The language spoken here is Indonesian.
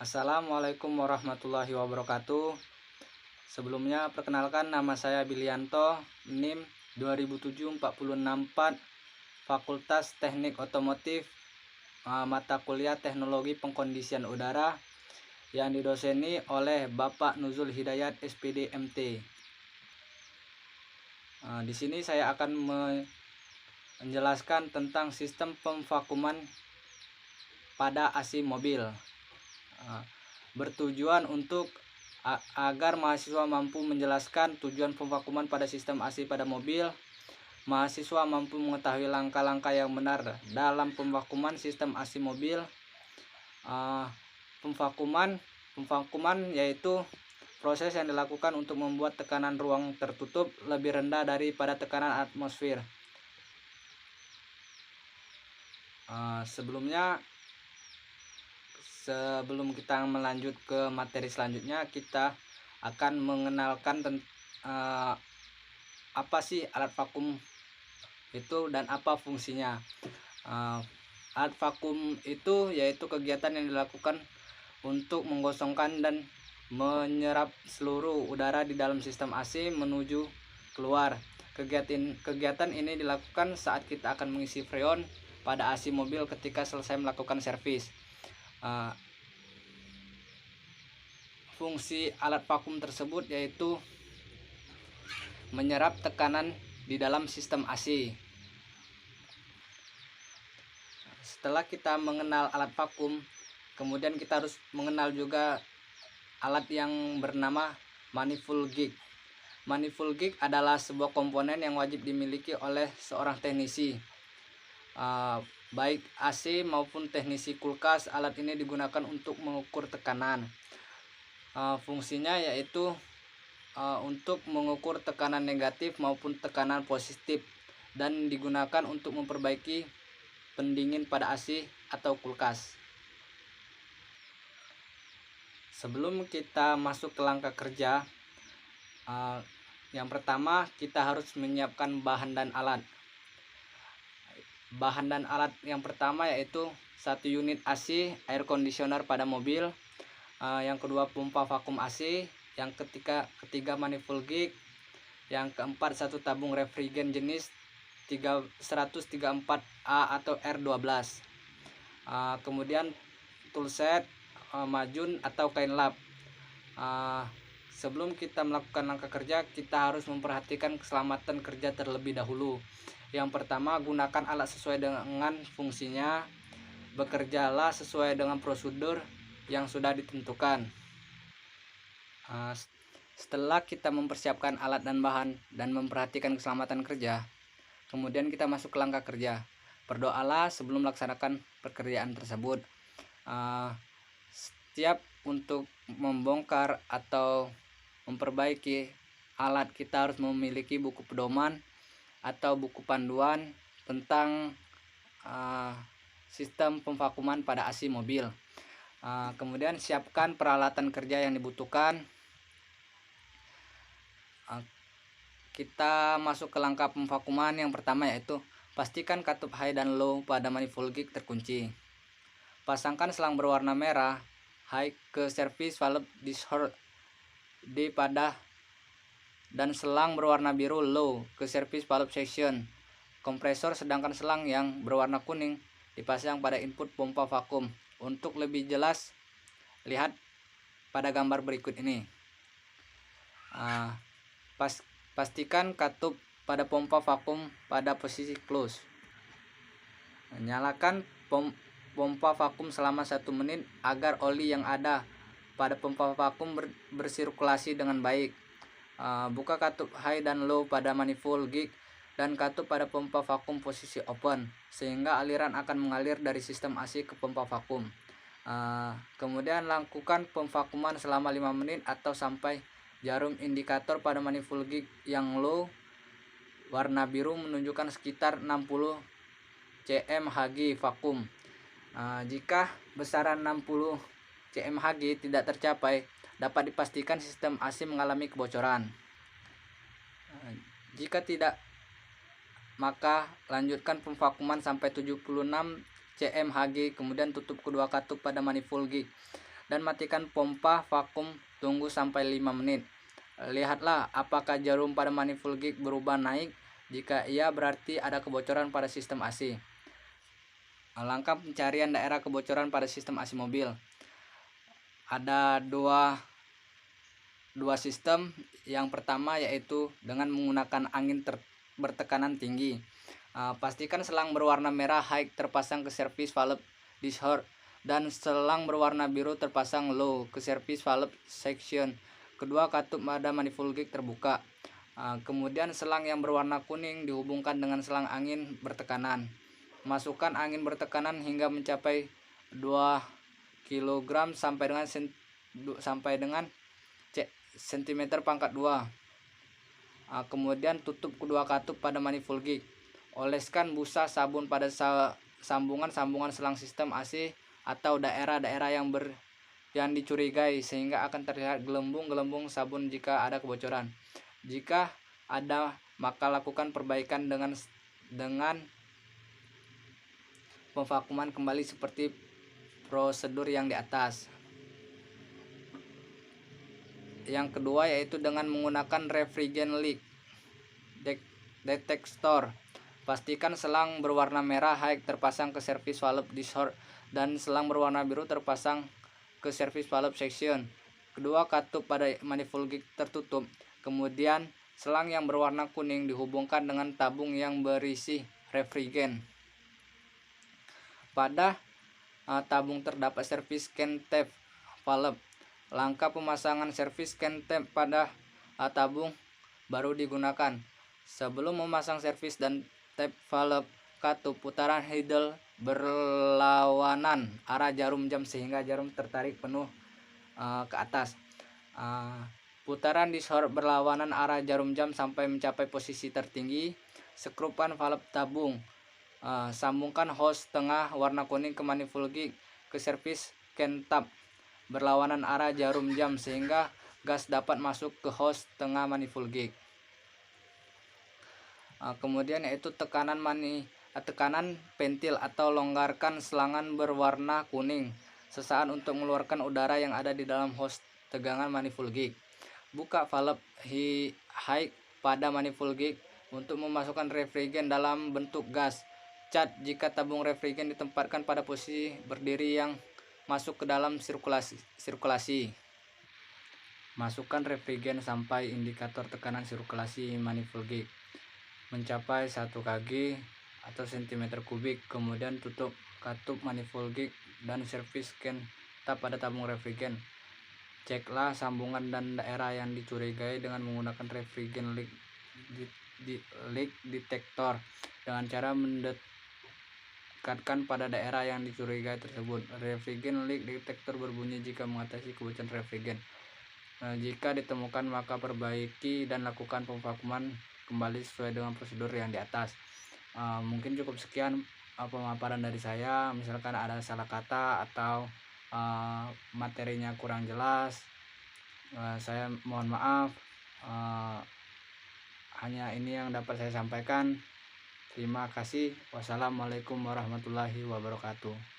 Assalamualaikum warahmatullahi wabarakatuh. Sebelumnya perkenalkan, nama saya Bilianto, NIM 2074664, Fakultas Teknik Otomotif, mata kuliah Teknologi Pengkondisian Udara, yang didoseni oleh Bapak Nuzul Hidayat SPD MT. Di sini saya akan menjelaskan tentang sistem pemvakuman pada AC mobil. Bertujuan untuk agar mahasiswa mampu menjelaskan tujuan pemvakuman pada sistem AC pada mobil. Mahasiswa mampu mengetahui langkah-langkah yang benar dalam pemvakuman sistem AC mobil. Pemvakuman yaitu proses yang dilakukan untuk membuat tekanan ruang tertutup lebih rendah daripada tekanan atmosfer. Sebelum kita melanjut ke materi selanjutnya, kita akan mengenalkan apa sih alat vakum itu dan apa fungsinya. Alat vakum itu yaitu kegiatan yang dilakukan untuk menggosongkan dan menyerap seluruh udara di dalam sistem AC menuju keluar. Kegiatan ini dilakukan saat kita akan mengisi freon pada AC mobil ketika selesai melakukan servis. Fungsi alat vakum tersebut yaitu menyerap tekanan di dalam sistem AC. Setelah kita mengenal alat vakum, kemudian kita harus mengenal juga alat yang bernama manifold gauge. Manifold gauge adalah sebuah komponen yang wajib dimiliki oleh seorang teknisi, baik AC maupun teknisi kulkas. Alat ini digunakan untuk mengukur tekanan. Fungsinya yaitu untuk mengukur tekanan negatif maupun tekanan positif, dan digunakan untuk memperbaiki pendingin pada AC atau kulkas. Sebelum kita masuk ke langkah kerja, yang pertama kita harus menyiapkan bahan dan alat. Bahan dan alat yang pertama yaitu 1 unit AC air conditioner pada mobil, yang kedua pompa vakum AC, yang ketiga manifold gauge, yang keempat 1 tabung refrigen jenis 134A atau R12, kemudian toolset, majun atau kain lap. Sebelum kita melakukan langkah kerja, kita harus memperhatikan keselamatan kerja terlebih dahulu. Yang pertama, gunakan alat sesuai dengan fungsinya. Bekerjalah sesuai dengan prosedur yang sudah ditentukan. Setelah kita mempersiapkan alat dan bahan dan memperhatikan keselamatan kerja, kemudian kita masuk ke langkah kerja. Berdoalah sebelum melaksanakan pekerjaan tersebut. Setiap untuk membongkar atau memperbaiki alat, kita harus memiliki buku pedoman atau buku panduan tentang sistem pemvakuman pada AC mobil. Kemudian siapkan peralatan kerja yang dibutuhkan. Kita masuk ke langkah pemvakuman yang pertama, yaitu pastikan katup high dan low pada manifold gauge terkunci. Pasangkan selang berwarna merah high ke service valve discharge di pada, dan selang berwarna biru low ke service valve section kompresor, sedangkan selang yang berwarna kuning dipasang pada input pompa vakum. Untuk lebih jelas, lihat pada gambar berikut ini. Pastikan katup pada pompa vakum pada posisi close. Nyalakan pompa vakum selama 1 menit agar oli yang ada pada pompa vakum bersirkulasi dengan baik. Buka katup high dan low pada manifold gauge dan katup pada pompa vakum posisi open, sehingga aliran akan mengalir dari sistem AC ke pompa vakum. Kemudian lakukan pemvakuman selama 5 menit atau sampai jarum indikator pada manifold gauge yang low warna biru menunjukkan sekitar 60 cm/Hg vakum. Jika besaran 60 cm/Hg tidak tercapai, dapat dipastikan sistem AC mengalami kebocoran. Jika tidak, maka lanjutkan pemvakuman sampai 76 cm/Hg, kemudian tutup kedua katup pada manifold gauge. dan matikan pompa vakum, tunggu sampai 5 menit. Lihatlah apakah jarum pada manifold gig berubah naik. Jika iya, berarti ada kebocoran pada sistem AC. Langkah pencarian daerah kebocoran pada sistem AC mobil. Ada dua sistem. Yang pertama yaitu dengan menggunakan angin bertekanan tinggi. Pastikan selang berwarna merah high terpasang ke service valve discharge dan selang berwarna biru terpasang low ke service valve section. Kedua katup pada manifold gig terbuka. Kemudian selang yang berwarna kuning dihubungkan dengan selang angin bertekanan. Masukkan angin bertekanan hingga mencapai 2 kg sampai dengan cm pangkat 2. Kemudian tutup kedua katup pada manifold gig. Oleskan busa sabun pada sambungan selang sistem AC atau daerah-daerah yang dicurigai sehingga akan terlihat gelembung-gelembung sabun jika ada kebocoran. Jika ada, maka lakukan perbaikan dengan pemvakuman kembali seperti prosedur yang di atas. Yang kedua yaitu dengan menggunakan refrigerant leak detector. Pastikan selang berwarna merah high terpasang ke service valve discharge dan selang berwarna biru terpasang ke service valve section. Kedua katup pada manifold gig tertutup. Kemudian selang yang berwarna kuning dihubungkan dengan tabung yang berisi refrigerant. Pada tabung terdapat service can tape valve. Langkah pemasangan service can tape pada tabung baru digunakan. Sebelum memasang service dan tape valve katup, putaran idle berlawanan arah jarum jam sehingga jarum tertarik penuh ke atas. Putaran discharge berlawanan arah jarum jam sampai mencapai posisi tertinggi. Sekrupan valve tabung. Sambungkan hose tengah warna kuning ke manifold gig ke service can tap berlawanan arah jarum jam sehingga gas dapat masuk ke hose tengah manifold gig. Kemudian yaitu tekanan pentil atau longgarkan selangan berwarna kuning sesaat untuk mengeluarkan udara yang ada di dalam hose tegangan manifold gig. Buka valve high pada manifold gig untuk memasukkan refrigerant dalam bentuk gas. Cat jika tabung refrigerant ditempatkan pada posisi berdiri yang masuk ke dalam sirkulasi. Masukkan refrigerant sampai indikator tekanan sirkulasi manifold gig mencapai 1 kg atau cm3. Kemudian tutup katup manifold gig dan service can tap pada tabung refrigerant. Ceklah sambungan dan daerah yang dicurigai dengan menggunakan refrigerant leak detector dengan cara mendekatkan pada daerah yang dicurigai tersebut. Refrigerant leak detector berbunyi jika mengatasi kebocoran refrigerant. Jika ditemukan, maka perbaiki dan lakukan pemvakuman kembali sesuai dengan prosedur yang di atas. Mungkin cukup sekian pemaparan dari saya. Misalkan ada salah kata atau materinya kurang jelas, saya mohon maaf. Hanya ini yang dapat saya sampaikan. Terima kasih. Wassalamualaikum warahmatullahi wabarakatuh.